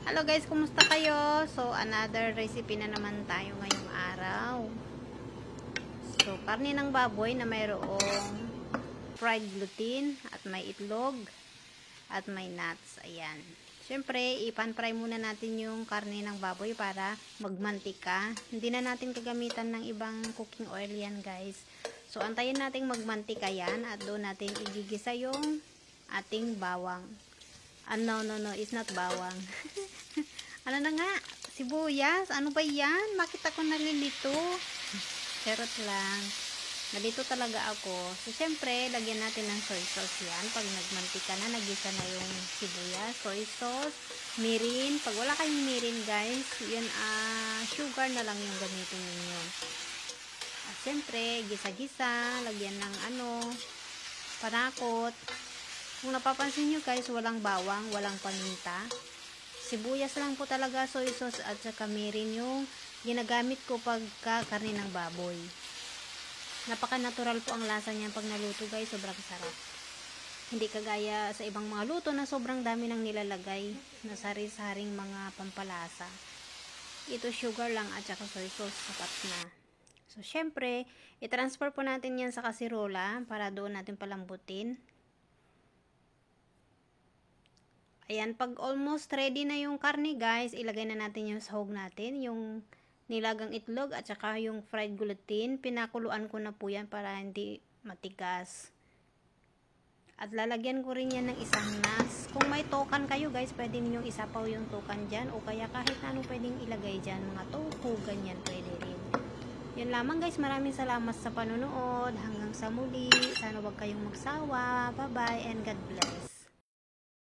Hello guys, kumusta kayo? So, another recipe na naman tayo ngayong araw. So, karne ng baboy na mayroong fried gluten at may itlog at may nuts. Ayan. Siyempre, ipan-fry muna natin yung karne ng baboy para magmantika. Hindi na natin kagamitan ng ibang cooking oil yan guys. So, antayin natin magmantika yan at doon natin igigisa yung ating bawang. No, it's not bawang. Ano na nga? Sibuyas? Ano ba yan? Bakit ako nalilito? Charot lang. Nalito talaga ako. So, syempre, lagyan natin ng soy sauce yan. Pag nagmantika na, nagisa na yung sibuyas. Soy sauce, mirin. Pag wala kayong mirin, guys, yun, sugar na lang yung gamitin ninyo. Syempre, gisa-gisa. Lagyan ng panakot. Kung napapansin nyo guys, walang bawang, walang paminta. Sibuyas lang po talaga, soy sauce at saka mirin yung ginagamit ko pagka karne ng baboy. Napaka-natural po ang lasa niyan pag naluto guys, sobrang sarap. Hindi kagaya sa ibang mga luto na sobrang dami nang nilalagay na sari-saring mga pampalasa. Ito sugar lang at saka soy sauce, sapat na. So syempre, i-transfer po natin yan sa kasirola para doon natin palambutin. Ayan, pag almost ready na yung karne guys, ilagay na natin yung sahog natin, yung nilagang itlog at saka yung fried gluten. Pinakuluan ko na po yan para hindi matigas. At lalagyan ko rin yan ng isang nas. Kung may tokan kayo guys, pwede ninyong isapaw yung tokan dyan o kaya kahit ano pwedeng ilagay dyan, mga tofu, ganyan pwede rin. Yun lamang guys, maraming salamat sa panonood. Hanggang sa muli, sana wag kayong magsawa. Bye bye and God bless.